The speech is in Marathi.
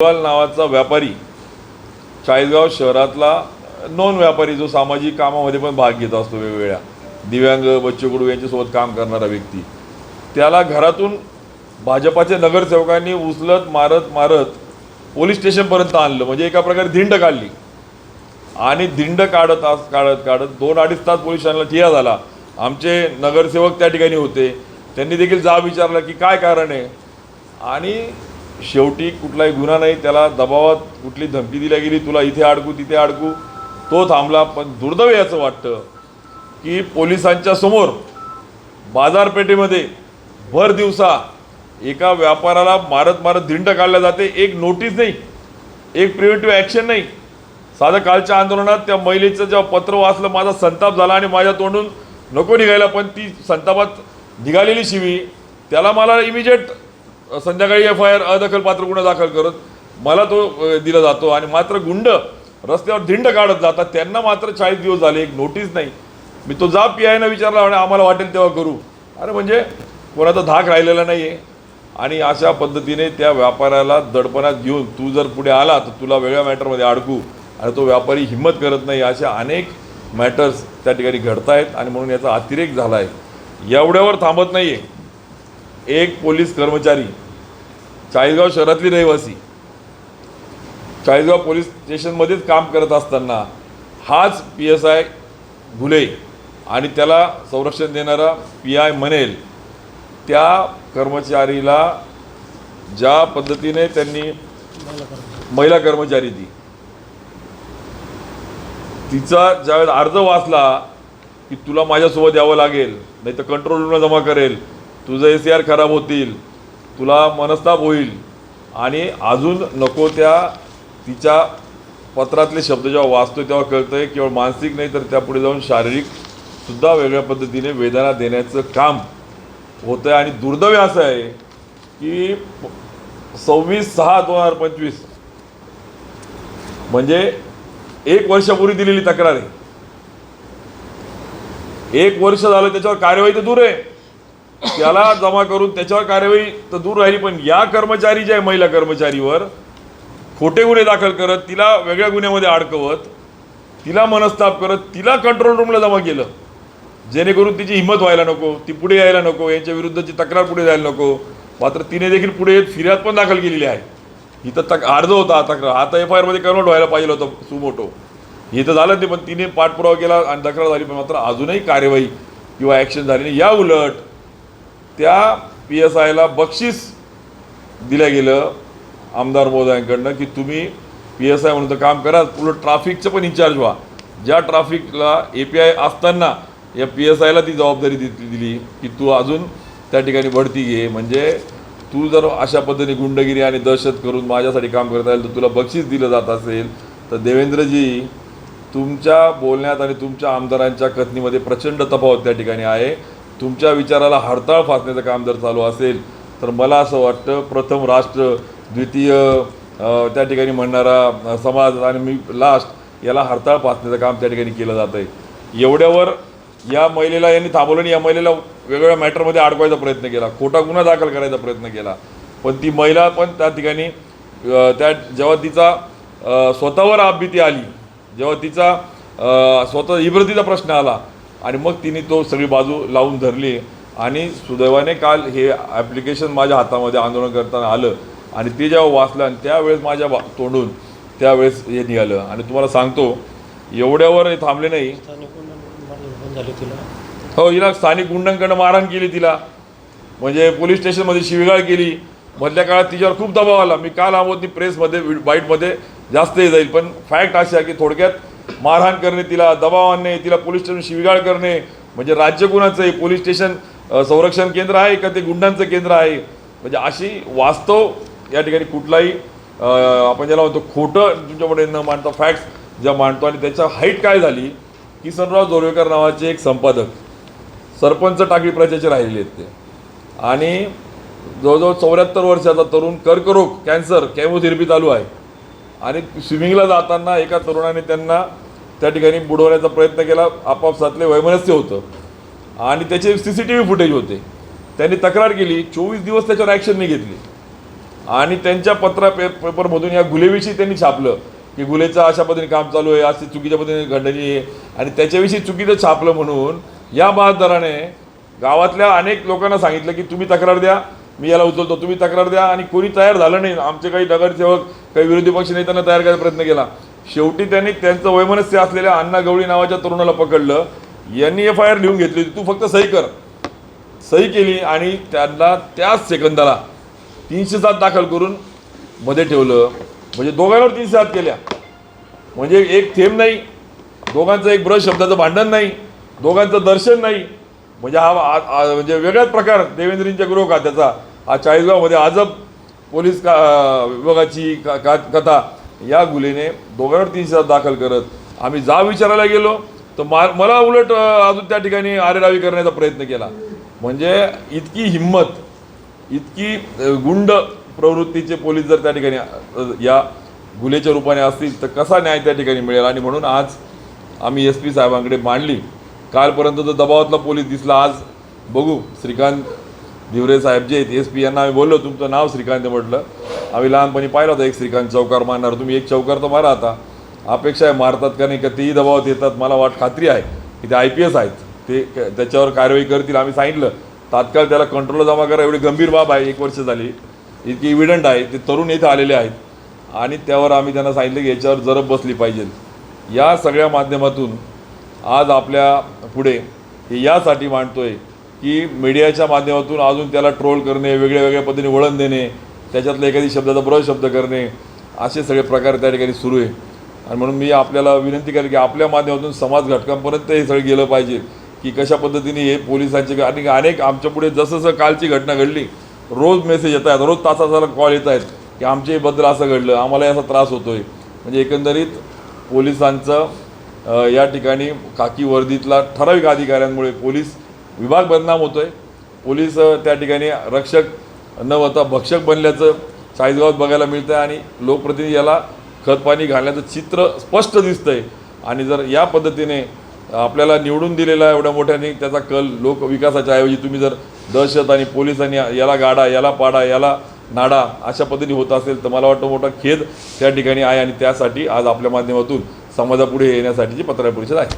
नावाचा व्यापारी चाळीसगाव शहरातला नॉन व्यापारी जो सामाजिक कामामध्ये पण भाग घेत असतो, वेगवेगळ्या दिव्यांग बच्चू कडू यांच्यासोबत काम करणारा व्यक्ती, त्याला घरातून भाजपाच्या नगरसेवकांनी उचलत मारत पोलीस स्टेशनपर्यंत आणलं. म्हणजे एका प्रकारे धिंड काढली आणि धिंड काढत 2-2.5 तास पोलीस स्टेशनला ठिया झाला. आमचे नगरसेवक त्या ठिकाणी होते, त्यांनी देखील जाब विचारला की काय कारण आहे, आणि शेवटी कुठलाही गुन्हा नाही, त्याला दबावात कुठली धमकी दिली गेली, तुला इथे अडकू तिथे अडकू, तो थांबला. पण दुर्दैव याचं वाटतं की पोलिसांच्या समोर बाजारपेठेमध्ये भर दिवसा एका व्यापाराला मारत धिंड काढल्या जाते. एक नोटीस नाही, एक प्रिव्हेंटिव्ह ॲक्शन नाही. साधं कालच्या आंदोलनात त्या महिलेचं जेव्हा पत्र वाचलं, माझा संताप झाला आणि माझ्या तोंडून नको निघायला, पण ती संतापात निघालेली शिवी, त्याला मला इमिजिएट संध्याकाळी FIR अदखलपात्र गुन्हा दाखल करत मला तो दिला जातो. आणि मात्र गुंड रस्त्यावर धिंड काढत जातात, त्यांना मात्र 40 दिवस झाले, एक नोटीस नाही. मी तो जाब PI ने विचारला आणि आम्हाला वाटेल तेव्हा करू. अरे म्हणजे कोणाचा धाक राहिलेला नाही आहे. आणि अशा पद्धतीने त्या व्यापाऱ्याला दडपणात घेऊन तू जर पुढे आला तर तुला वेगळ्या मॅटरमध्ये अडकू, आणि तो व्यापारी हिंमत करत नाही. अशा अनेक मॅटर्स त्या ठिकाणी घडत आहेत आणि म्हणून याचा अतिरेक झाला आहे. एवढ्यावर थांबत नाही आहे. एक पोलीस कर्मचारी, चाळीसगाव शहरातली रहिवासी, चाळीसगाव पोलीस स्टेशनमध्येच काम करत असताना हाच PSI घुले आणि त्याला संरक्षण देणारा PI म्हणेल त्या कर्मचारीला ज्या पद्धतीने त्यांनी, महिला कर्मचारी तिचा ज्यावेळेस अर्ज वाचला की तुला माझ्यासोबत यावं लागेल, नाही तर कंट्रोल रूमला जमा करेल, तुझं ACR खराब होतील, तुला मनस्ताप होईल, आणि अजून नको त्या तिच्या पत्रातले शब्द जेव्हा वाचतोय तेव्हा कळतंय केवळ मानसिक नाही तर त्यापुढे जाऊन शारीरिक सुद्धा वेगळ्या पद्धतीने वेदना देण्याचं काम होतं आहे. आणि दुर्दैव असं आहे की 26/6/2025 म्हणजे 1 वर्षापूर्वी दिलेली तक्रार आहे. 1 वर्ष झालं, त्याच्यावर कार्यवाही तर दूर आहे, त्याला जमा करून त्याच्यावर कार्यवाही तर दूर राहिली, पण या कर्मचारी ज्या महिला कर्मचारीवर खोटे गुन्हे दाखल करत, तिला वेगळ्या गुन्ह्यामध्ये अडकवत, तिला मनस्ताप करत, तिला कंट्रोल रूमला जमा केलं, जेणेकरून तिची हिंमत व्हायला नको, ती पुढे यायला नको, यांच्या विरुद्धची तक्रार पुढे जायला नको. मात्र तिने देखील पुढे फिर्याद पण दाखल केलेली आहे. इथं अर्ज होता तक्रार, आता FIR मध्ये कन्वर्ट व्हायला पाहिजे होतं सुमोटो, हे तर झालं नाही, पण तिने पाठपुरावा केला आणि तक्रार झाली, पण मात्र अजूनही कार्यवाही किंवा ॲक्शन झाली नाही. या उलट त्या PSIला बक्षीस दिलं गेलं आमदार महोदयांकडनं की तुम्ही PSI म्हणून तर काम करा, उलट ट्रॅफिकचं पण इन्चार्ज व्हा. ज्या ट्रॅफिकला API असताना या PSIला ती जबाबदारी दिली की तू अजून त्या ठिकाणी बढती घे. म्हणजे तू जर अशा पद्धतीने गुंडगिरी आणि दहशत करून माझ्यासाठी काम करता येईल तर तुला बक्षीस दिलं जात असेल तर देवेंद्रजी, तुमच्या बोलण्यात आणि तुमच्या आमदारांच्या कथनीमध्ये प्रचंड तफावत त्या ठिकाणी आहे. तुमच्या विचाराला हरताळ फासण्याचं काम जर चालू असेल तर मला असं वाटतं प्रथम राष्ट्र, द्वितीय त्या ठिकाणी म्हणणारा समाज आणि मी लास्ट, याला हरताळ फासण्याचं काम त्या ठिकाणी केलं जातं आहे. एवढ्यावर या महिलेला यांनी थांबवलं आणि या महिलेला वेगवेगळ्या मॅटरमध्ये अडकवायचा प्रयत्न केला, खोटा गुन्हा दाखल करायचा प्रयत्न केला. पण ती महिला पण त्या ठिकाणी जेव्हा तिचा स्वतःवर आपबीती आली, जेव्हा तिचा स्वतः इब्रतीचा प्रश्न आला, आणि मग तिने तो सगळी बाजू लावून धरली. आणि सुदैवाने काल हे ॲप्लिकेशन माझ्या हातामध्ये आंदोलन करताना आलं आणि ते जेव्हा वाचलं आणि त्यावेळेस माझ्या तोंडून त्यावेळेस हे निघालं. आणि तुम्हाला सांगतो एवढ्यावर हे थांबले नाही. हो, हिला स्थानिक गुंडांकडनं मारहाण केली, तिला म्हणजे पोलीस स्टेशनमध्ये शिवीगाळ केली. मधल्या काळात तिच्यावर खूप दबाव आला. मी काल आहोत प्रेसमध्ये बाईटमध्ये जास्त हे जाईल, पण फॅक्ट अशी आहे की थोडक्यात मारहाण करणे, तिला दबाव आणणे, तिला पोलीस स्टेशन शिवीगाळ करणे, म्हणजे राज्य गुन्ह्याचं आहे. पोलीस स्टेशन संरक्षण केंद्र आहे का ते गुंडांचं केंद्र आहे? म्हणजे अशी वास्तव या ठिकाणी कुठलाही आपण ज्याला म्हणतो खोटं तुमच्याकडे न मांडता फॅक्ट्स ज्या मांडतो. आणि त्याच्या हाईट काय झाली, किसनराव जोरवेकर नावाचे एक संपादक, सरपंच टाकळी प्रजाचे राहिलेले आहेत ते, आणि जवळजवळ 74 वर्षाचा तरुण, कर्करोग, कॅन्सर, केमोथेरपी चालू आहे, आणि स्विमिंगला जाताना एका तरुणाने त्यांना त्या ठिकाणी बुडवण्याचा प्रयत्न केला. आपापसातले वैमनस्य होतं आणि त्याचे CCTV फुटेज होते. त्यांनी तक्रार केली, 24 दिवस त्याच्यावर ॲक्शन नाही घेतली. आणि त्यांच्या पेपरमधून या गुन्हेविषयी त्यांनी छापलं की गुन्हेचं अशा पद्धतीने काम चालू आहे, अशी चुकीच्या पद्धतीने घडलेली आहे आणि त्याच्याविषयी चुकीचं छापलं म्हणून या बातदाराने गावातल्या अनेक लोकांना सांगितलं की तुम्ही तक्रार द्या, मी याला उचलतो, तुम्ही तक्रार द्या. आणि कोणी तयार झालं नाही. आमचे काही नगरसेवक, काही विरोधी पक्ष नेत्यांना तयार करायचा प्रयत्न केला. शेवटी त्यांनी त्यांचं वैमनस्य असलेल्या अण्णा गवळी नावाच्या तरुणाला पकडलं. यांनी FIR लिहून घेतली होती, तू फक्त सही कर. सही केली आणि त्यांना त्याच सेकंदाला 307 दाखल करून मध्ये ठेवलं. म्हणजे दोघांवर 307 केल्या. म्हणजे एक थेंब नाही, दोघांचं एक ब्रश शब्दाचं भांडण नाही, दोघांचं दर्शन नाही. म्हणजे म्हणजे वेगळाच प्रकार देवेंद्रींच्या गृह खात्याचा हा 40गावमध्ये अजब पोलीस विभागाची कथा. या गुन्ह्याने दोघांवर 307 दाखल करत आम्ही विचारायला गेलो तर मला उलट अजून त्या ठिकाणी आरेरावी करण्याचा प्रयत्न केला. म्हणजे इतकी हिंमत, इतकी गुंड प्रवृत्तीचे पोलीस जर त्या ठिकाणी या गुन्ह्याच्या रूपाने असतील तर कसा न्याय त्या ठिकाणी मिळेल. आणि म्हणून आज आम्ही SP साहेबांकडे मांडली. कालपर्यंत जो दबावातला पोलीस दिसला, आज बघू. श्रीकांत धिवरे साहेब जे आहेत SP यांना आम्ही बोललो, तुमचं नाव श्रीकांत म्हटलं. आम्ही लहानपणी पाहिलं होतं एक श्रीकांत चौकार मारणार, तुम्ही एक चौकार तर मारा. आता अपेक्षा आहे मारतात का नाही, का तेही दबावात येतात. मला खात्री आहे की ते IPS आहेत, ते त्याच्यावर कारवाई करतील. आम्ही सांगितलं तात्काळ त्याला कंट्रोलला जमा करा. एवढी गंभीर बाब आहे, 1 वर्ष झाली, इतकी इव्हिडंट आहे. ते तरुण इथे आलेले आहेत आणि त्यावर आम्ही त्यांना सांगितलं की याच्यावर जरब बसली पाहिजे. या सगळ्या माध्यमातून आज आपल्या पुढे हे यासाठी मांडतोय की मीडियाच्या माध्यमातून अजून त्याला ट्रोल करणे, वेगळ्या वेगळ्या पद्धतीने वळण देणे, त्याच्यातल्या एखादी शब्दाचा ब्रश शब्द करणे, असे सगळे प्रकार त्या ठिकाणी सुरू आहे. आणि म्हणून मी आपल्याला विनंती करेन की आपल्या माध्यमातून समाज घटकांपर्यंत हे सगळं गेलं पाहिजे की कशा पद्धतीने हे पोलिसांचे आणि अनेक आमच्या पुढे जसं जसं कालची घटना घडली, रोज मेसेज येत आहेत, रोज तासाला कॉल येत आहेत की आमच्याबद्दल असं घडलं, आम्हाला याचा त्रास होतो आहे. म्हणजे एकंदरीत पोलिसांचं या ठिकाणी खाकी वर्दीतला ठराविक अधिकाऱ्यांमुळे पोलीस विभाग बदनाम होतो आहे. पोलीस त्या ठिकाणी रक्षक न होता भक्षक बनल्याचं 40गावात बघायला मिळतं आहे. आणि लोकप्रतिनिधी याला खतपाणी घालण्याचं चित्र स्पष्ट दिसतं आहे. आणि जर या पद्धतीने आपल्याला निवडून दिलेला एवढ्या मोठ्याने त्याचा कल लोक विकासाच्या ऐवजी तुम्ही जर दहशत आणि पोलिसांनी याला गाडा, याला पाडा, याला नाडा अशा पद्धतीने होत असेल तर मला वाटतं मोठा खेद त्या ठिकाणी आहे. आणि त्यासाठी आज आपल्या माध्यमातून समाजापुढे येण्यासाठीची पत्रकार परिषद आहे.